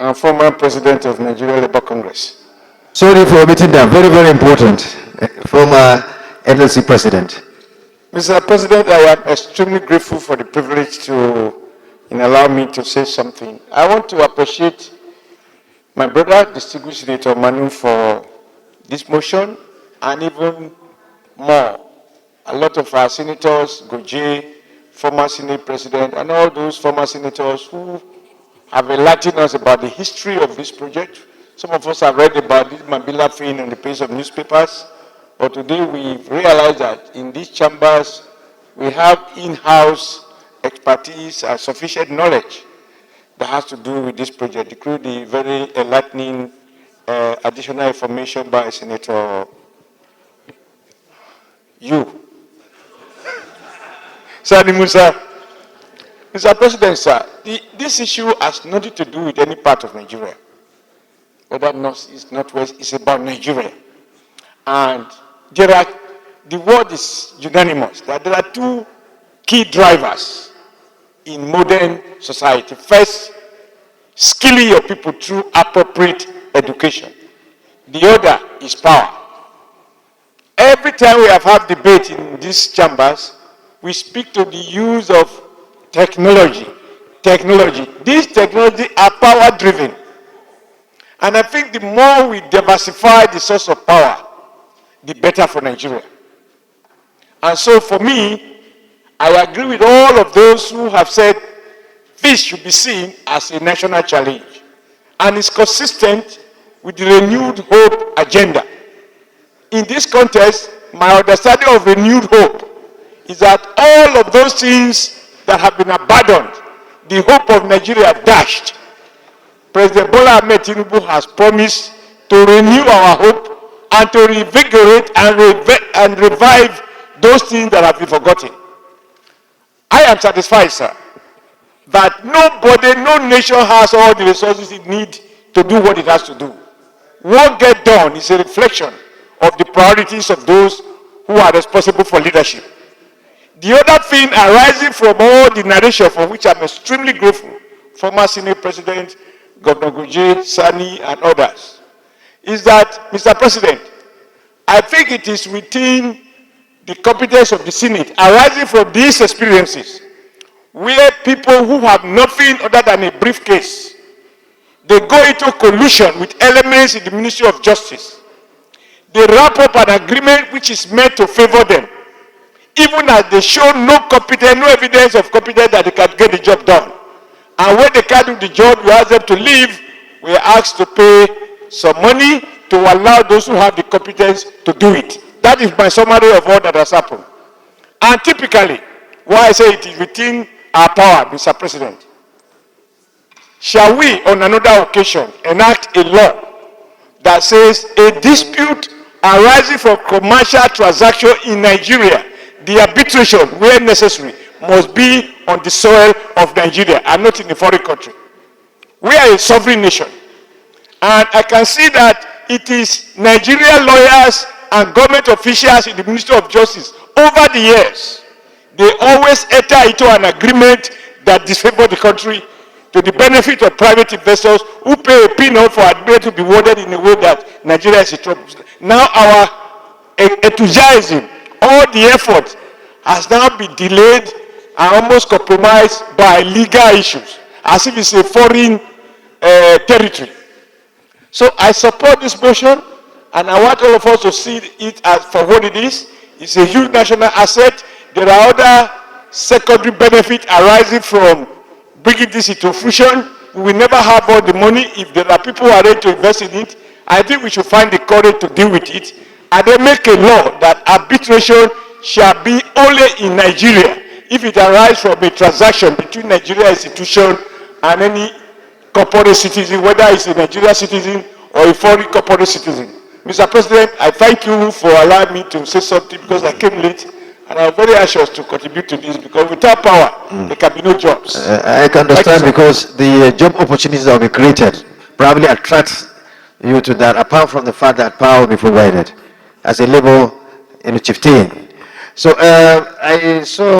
and former President of Nigeria Labour Congress. Sorry for omitting that. Very, very important. Former NLC President. Mr. President, I am extremely grateful for the privilege to allow me to say something. I want to appreciate my brother, distinguished Senator Manu, for this motion, and even more, a lot of our senators, Goje, former Senate President, and all those former senators who have enlightened us about the history of this project. Some of us have read about this Mambila thing on the page of newspapers, but today we've realized that in these chambers we have in-house expertise and sufficient knowledge that has to do with this project, including the very enlightening additional information by Senator Sani Musa. Mr. President, sir, this issue has nothing to do with any part of Nigeria. Whether north, east, northwest, it's about Nigeria. And the word is unanimous that there are two key drivers in modern society. First, skilling your people through appropriate education. The other is power. Every time we have had debate in these chambers, we speak to the use of technology. These technologies are power-driven. And I think the more we diversify the source of power, the better for Nigeria. And so for me, I agree with all of those who have said this should be seen as a national challenge. And it's consistent with the renewed hope agenda. In this context, my understanding of renewed hope is that all of those things that have been abandoned, the hope of Nigeria dashed, President Bola Ahmed Tinubu has promised to renew our hope and to revigorate and revive those things that have been forgotten. I am satisfied, sir, that no nation has all the resources it needs to do what it has to do. What gets done is a reflection of the priorities of those who are responsible for leadership. The other thing arising from all the narration, for which I'm extremely grateful, former Senate President, Governor Goje, Sani, and others, is that, Mr. President, I think it is within the competence of the Senate, arising from these experiences, where people who have nothing other than a briefcase, they go into collusion with elements in the Ministry of Justice. They wrap up an agreement which is meant to favor them, even as they show no evidence of competence that they can get the job done. And when they can't do the job, you ask them to leave, we are asked to pay some money to allow those who have the competence to do it. That is my summary of all that has happened. And typically, why I say it is within our power, Mr. President, shall we, on another occasion, enact a law that says a dispute arising from commercial transaction in Nigeria, the arbitration, where necessary, must be on the soil of Nigeria and not in a foreign country. We are a sovereign nation. And I can see that it is Nigerian lawyers and government officials in the Ministry of Justice over the years, they always enter into an agreement that disfavors the country to the benefit of private investors who pay a peanut for agreement to be worded in a way that Nigeria is in trouble. Now our enthusiasm, all the effort has now been delayed and almost compromised by legal issues, as if it's a foreign territory. So I support this motion, and I want all of us to see it as for what it is. It's a huge national asset. There are other secondary benefits arising from bringing this into fruition. We will never have all the money. If there are people who are ready to invest in it, I think we should find the courage to deal with it, and then make a law that arbitration shall be only in Nigeria if it arises from a transaction between Nigeria institution and any corporate citizen, whether it's a Nigerian citizen or a foreign corporate citizen. Mr. President, I thank you for allowing me to say something because I came late, and I'm very anxious to contribute to this because without power, there can be no jobs. I can understand because the job opportunities that will be created probably attract you to that, apart from the fact that power will be provided as a labor chieftain. So I saw